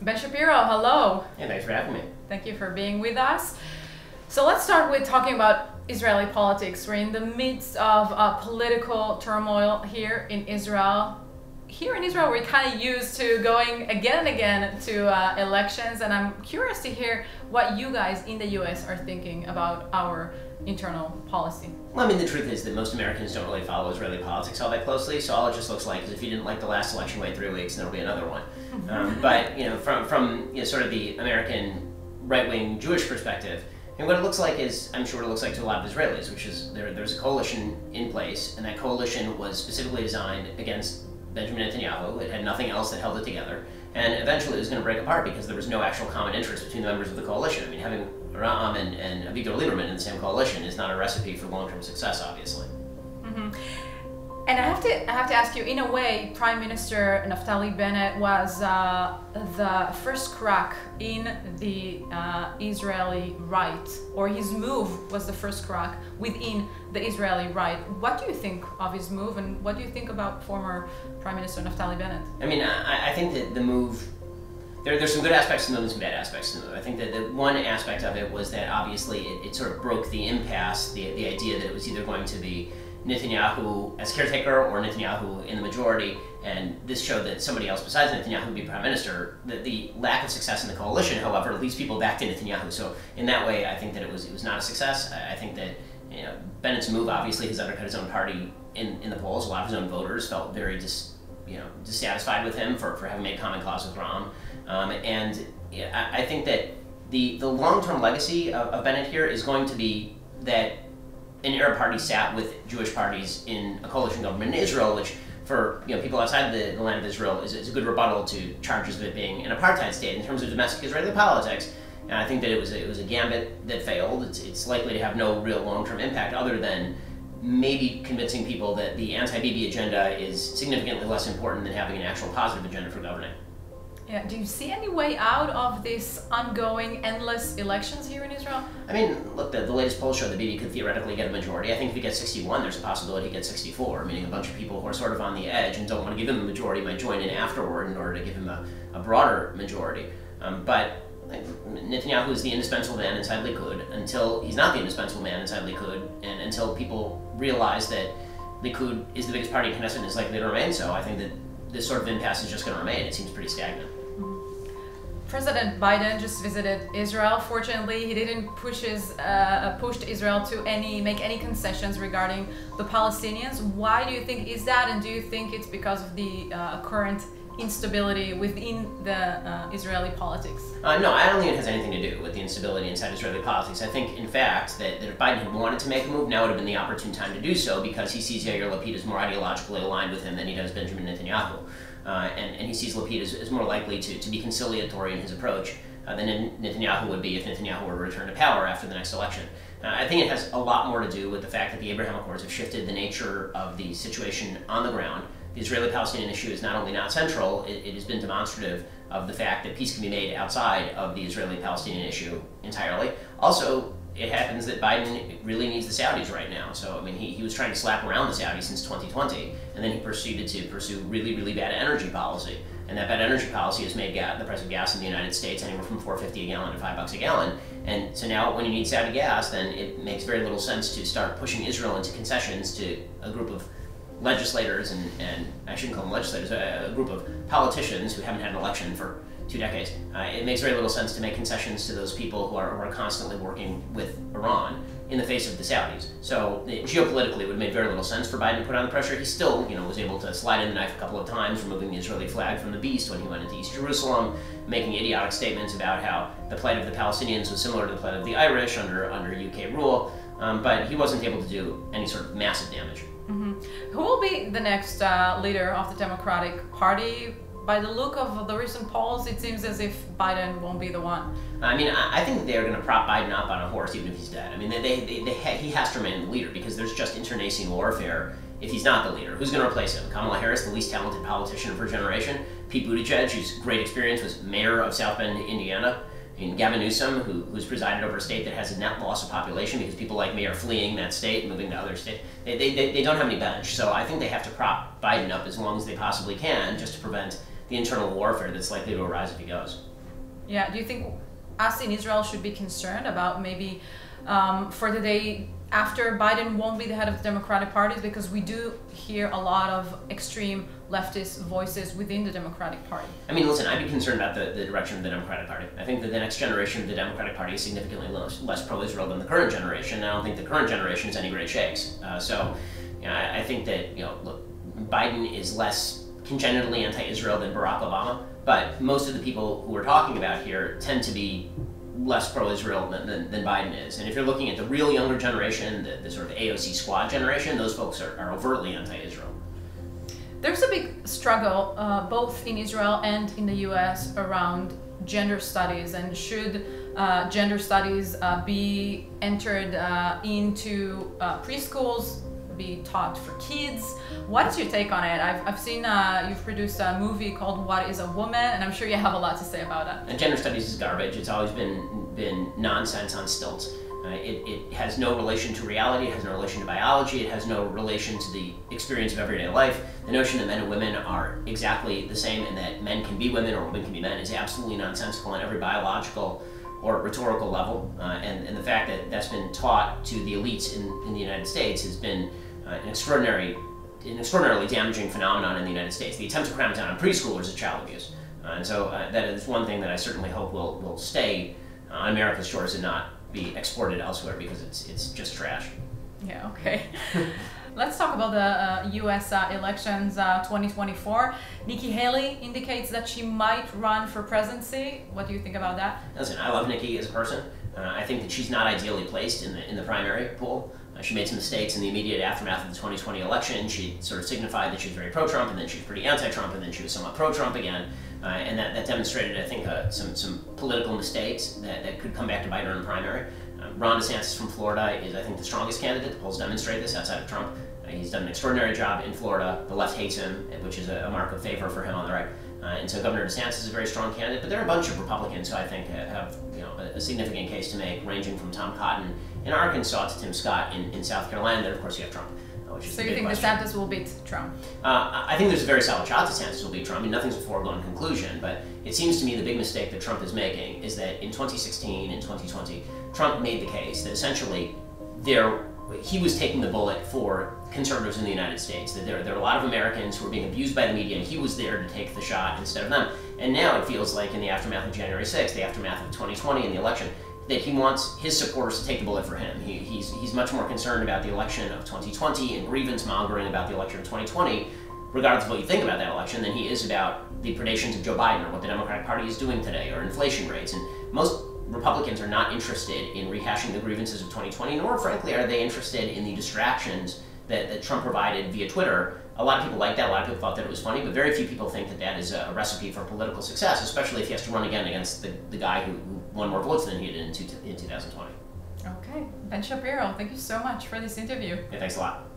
Ben Shapiro, hello. Hey, thanks for having me. Thank you for being with us. So let's start with talking about Israeli politics. We're in the midst of political turmoil here in Israel. Here in Israel, we're kind of used to going again and again to elections, and I'm curious to hear what you guys in the US are thinking about our internal policy. Well, I mean, the truth is that most Americans don't really follow Israeli politics all that closely, so all it just looks like is if you didn't like the last election, wait 3 weeks and there'll be another one. But, you know, from sort of the American right-wing Jewish perspective, and what it looks like is, I'm sure what it looks like to a lot of Israelis, which is there's a coalition in place, and that coalition was specifically designed against Benjamin Netanyahu. It had nothing else that held it together, and eventually it was going to break apart because there was no actual common interest between the members of the coalition. I mean, having Ram and Avigdor Lieberman in the same coalition is not a recipe for long-term success, obviously. And I have to ask you, in a way, Prime Minister Naftali Bennett was the first crack in the Israeli right, or his move was the first crack within the Israeli right. What do you think of his move, and what do you think about former Prime Minister Naftali Bennett? I mean, I think that the move, there's some good aspects to the move and some bad aspects to the move. I think that the one aspect of it was that obviously it sort of broke the impasse, the idea that it was either going to be Netanyahu as caretaker or Netanyahu in the majority, and this showed that somebody else besides Netanyahu would be prime minister. The lack of success in the coalition, however, leads people back to Netanyahu. So in that way, I think that it was not a success. I think that Bennett's move obviously has undercut his own party in the polls. A lot of his own voters felt very dissatisfied with him for having made common cause with Ram, and I think that the long-term legacy of Bennett here is going to be that an Arab party sat with Jewish parties in a coalition government in Israel, which for people outside the land of Israel is a good rebuttal to charges of it being an apartheid state in terms of domestic Israeli politics. And I think that it was a gambit that failed. It's likely to have no real long-term impact other than maybe convincing people that the anti-Bibi agenda is significantly less important than having an actual positive agenda for governing. Yeah. Do you see any way out of this ongoing, endless elections here in Israel? I mean, look, the latest polls show that Bibi could theoretically get a majority. I think if he gets 61, there's a possibility he gets 64, meaning a bunch of people who are sort of on the edge and don't want to give him a majority might join in afterward in order to give him a broader majority. But Netanyahu is the indispensable man inside Likud until he's not the indispensable man inside Likud, and until people realize that Likud is the biggest party in Knesset and is likely to remain so. I think that this sort of impasse is just going to remain. It seems pretty stagnant. President Biden just visited Israel. Fortunately, he didn't pushed Israel to make any concessions regarding the Palestinians. Why do you think is that, and do you think it's because of the current instability within the Israeli politics? No, I don't think it has anything to do with the instability inside Israeli politics. I think, in fact, that if Biden had wanted to make a move, now would have been the opportune time to do so because he sees Yair Lapid as more ideologically aligned with him than he does Benjamin Netanyahu. And he sees Lapid as more likely to be conciliatory in his approach than Netanyahu would be if Netanyahu were to return to power after the next election. I think it has a lot more to do with the fact that the Abraham Accords have shifted the nature of the situation on the ground. The Israeli-Palestinian issue is not only not central, it has been demonstrative of the fact that peace can be made outside of the Israeli-Palestinian issue entirely. Also, it happens that Biden really needs the Saudis right now. So, I mean, he was trying to slap around the Saudis since 2020, and then he proceeded to pursue really, really bad energy policy. And that bad energy policy has made the price of gas in the United States anywhere from $4.50 a gallon to $5 a gallon. And so now when you need Saudi gas, then it makes very little sense to start pushing Israel into concessions to a group of legislators and I shouldn't call them legislators, a group of politicians who haven't had an election for 2 decades. It makes very little sense to make concessions to those people who are constantly working with Iran in the face of the Saudis. So geopolitically, it would have made very little sense for Biden to put on the pressure. He still, was able to slide in the knife a couple of times, removing the Israeli flag from the beast when he went into East Jerusalem, making idiotic statements about how the plight of the Palestinians was similar to the plight of the Irish under UK rule. But he wasn't able to do any sort of massive damage. Who will be the next leader of the Democratic Party? By the look of the recent polls, it seems as if Biden won't be the one. I mean, I think they're going to prop Biden up on a horse even if he's dead. I mean, he has to remain the leader because there's just internecine warfare if he's not the leader. Who's going to replace him? Kamala Harris, the least talented politician of her generation? Pete Buttigieg, whose great experience was mayor of South Bend, Indiana? I mean, Gavin Newsom, who's presided over a state that has a net loss of population because people like me are fleeing that state and moving to other states. They don't have any bench, so I think they have to prop Biden up as long as they possibly can just to prevent the internal warfare that's likely to arise if he goes. Yeah, do you think us in Israel should be concerned about maybe for the day after Biden won't be the head of the Democratic Party, because we do hear a lot of extreme leftist voices within the Democratic Party? I mean, listen, I'd be concerned about the direction of the Democratic Party. I think that the next generation of the Democratic Party is significantly less pro-Israel than the current generation. I don't think the current generation is any great shakes. So I think that, look, Biden is less congenitally anti-Israel than Barack Obama, but most of the people who we're talking about here tend to be less pro-Israel than Biden is. And if you're looking at the real younger generation, the sort of AOC squad generation, those folks are overtly anti-Israel. There's a big struggle both in Israel and in the US around gender studies, and should gender studies be entered into preschools, be taught for kids. What is your take on it? I've seen you've produced a movie called What is a Woman, and I'm sure you have a lot to say about it. And gender studies is garbage. It's always been nonsense on stilts. It has no relation to reality, it has no relation to biology, it has no relation to the experience of everyday life. The notion that men and women are exactly the same and that men can be women or women can be men is absolutely nonsensical on every biological or rhetorical level. And the fact that that's been taught to the elites in the United States has been an extraordinarily damaging phenomenon in the United States. The attempt to cram it down on preschoolers is child abuse. And so that is one thing that I certainly hope will stay on America's shores and not be exported elsewhere, because it's just trash. Yeah, okay. Let's talk about the US elections 2024. Nikki Haley indicates that she might run for presidency. What do you think about that? Listen, I love Nikki as a person. I think that she's not ideally placed in the primary pool. She made some mistakes in the immediate aftermath of the 2020 election. She sort of signified that she was very pro-Trump, and then she was pretty anti-Trump, and then she was somewhat pro-Trump again. And that demonstrated, I think, some political mistakes that could come back to bite her in the primary. Ron DeSantis from Florida is, I think, the strongest candidate. The polls demonstrate this outside of Trump. He's done an extraordinary job in Florida. The left hates him, which is a mark of favor for him on the right. And so Governor DeSantis is a very strong candidate. But there are a bunch of Republicans who I think have a significant case to make, ranging from Tom Cotton in Arkansas to Tim Scott in South Carolina. Then, of course, you have Trump. So you think DeSantis will beat Trump? I think there's a very solid shot DeSantis will beat Trump. I mean, nothing's a foregone conclusion, but it seems to me the big mistake that Trump is making is that in 2016 and 2020, Trump made the case that essentially he was taking the bullet for conservatives in the United States, that there are a lot of Americans who are being abused by the media, and he was there to take the shot instead of them. And now it feels like in the aftermath of January 6th, the aftermath of 2020 and the election, that he wants his supporters to take the bullet for him. He's much more concerned about the election of 2020 and grievance mongering about the election of 2020, regardless of what you think about that election, than he is about the predations of Joe Biden or what the Democratic Party is doing today or inflation rates. And most Republicans are not interested in rehashing the grievances of 2020, nor frankly are they interested in the distractions that Trump provided via Twitter. A lot of people like that, a lot of people thought that it was funny, but very few people think that that is a recipe for political success, especially if he has to run again against the guy who won more votes than he did in 2020. Okay, Ben Shapiro, thank you so much for this interview. Yeah, thanks a lot.